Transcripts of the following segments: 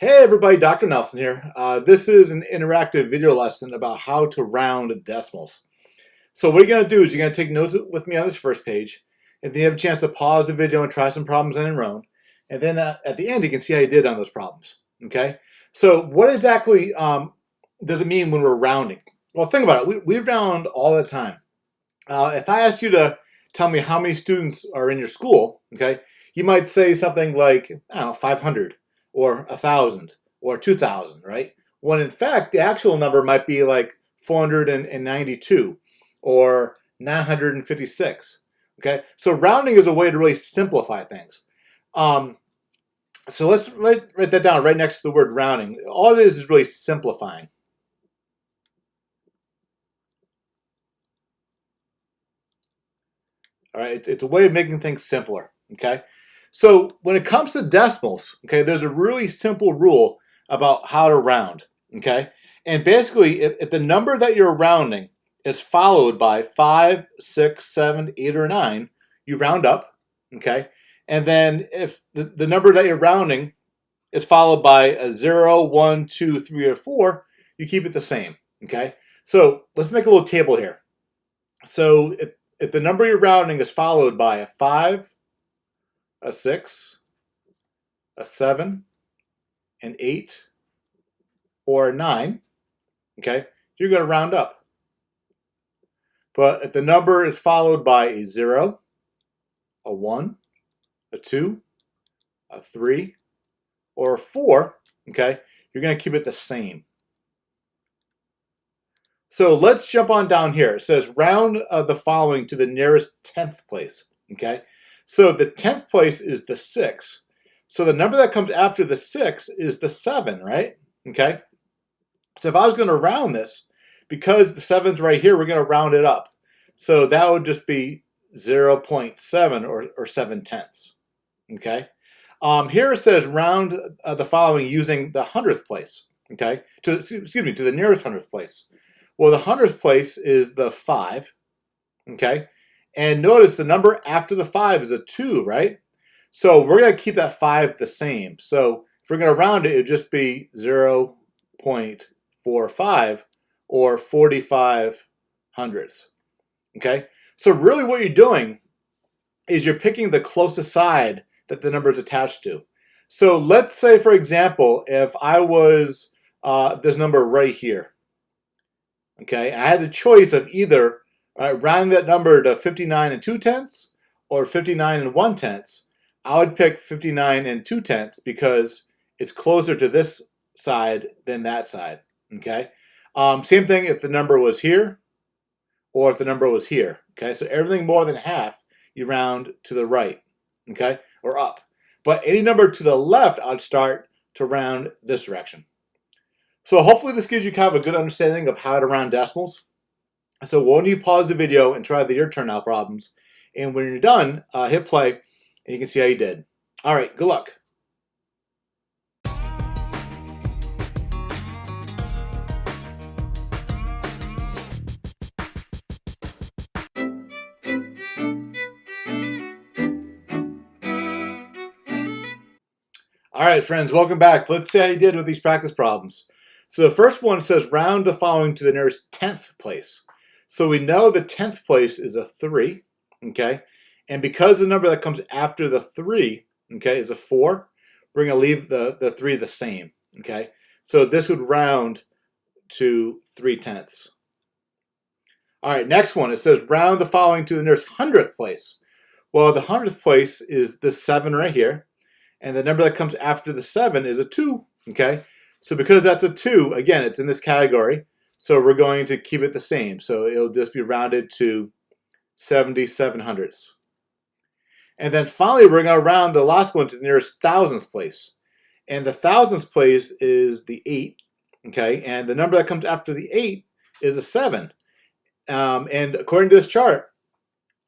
Hey everybody, Dr. Nelson here. This is an interactive video lesson about how to round decimals. So what you're going to do is you're going to take notes with me on this first page, and then you have a chance to pause the video and try some problems on your own. And then at the end, you can see how you did on those problems. Okay? So what exactly does it mean when we're rounding? Well, think about it. We round all the time. If I asked you to tell me how many students are in your school, okay, you might say something like, I don't know, 500 or 1,000 or 2,000, right? When in fact, the actual number might be like 492 or 956, okay? So rounding is a way to really simplify things. So let's write that down right next to the word rounding. All it is really simplifying. All right, it's a way of making things simpler, okay? So when it comes to decimals, okay, there's a really simple rule about how to round, okay? And basically, if the number that you're rounding is followed by 5, 6, 7, 8, or 9, you round up, okay? And then if the number that you're rounding is followed by a 0, 1, 2, 3, or 4, you keep it the same, okay? So let's make a little table here. So if the number you're rounding is followed by a 5, a 6, a 7, an 8, or a 9, okay, you're going to round up. But if the number is followed by a 0, a 1, a 2, a 3, or a 4, okay, you're going to keep it the same. So let's jump on down here. It says round the following to the nearest 10th place, okay? So the 10th place is the 6. So the number that comes after the 6 is the 7, right? Okay? So if I was going to round this, because the 7's right here, we're going to round it up. So that would just be 0.7 or 7/10. Okay? Here it says round the following using the 100th place. Okay? To the nearest 100th place. Well, the 100th place is the 5. Okay? And notice the number after the 5 is a 2, right? So we're going to keep that 5 the same. So if we're going to round it, it would just be 0.45 or 45 hundredths. Okay? So really what you're doing is you're picking the closest side that the number is attached to. So let's say, for example, if I was this number right here, okay, I had the choice of either rounding that number to 59 and 2/10 or 59 and 1/10, I would pick 59 and 2/10 because it's closer to this side than that side, okay? Same thing if the number was here or if the number was here, okay? So everything more than half, you round to the right, okay, or up. But any number to the left, I'd start to round this direction. So hopefully this gives you kind of a good understanding of how to round decimals. So why don't you pause the video and try the your turn now problems. And when you're done, hit play and you can see how you did. All right, good luck. All right, friends, welcome back. Let's see how you did with these practice problems. So the first one says round the following to the nearest 10th place. So we know the 10th place is a 3, okay? And because the number that comes after the 3, okay, is a 4, we're going to leave the 3 the same, okay? So this would round to 3/10. All right, next one. It says round the following to the nearest 100th place. Well, the 100th place is this 7 right here. And the number that comes after the 7 is a 2, okay? So because that's a 2, again, it's in this category. So we're going to keep it the same. So it'll just be rounded to 77 hundredths. And then finally, we're going to round the last one to the nearest thousandth place. And the thousandth place is the 8, okay? And the number that comes after the 8 is a 7. And according to this chart,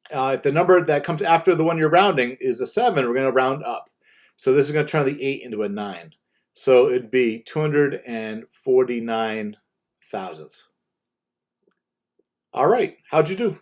if the number that comes after the one you're rounding is a 7, we're going to round up. So this is going to turn the 8 into a 9. So it'd be 249 thousandths. All right, how'd you do?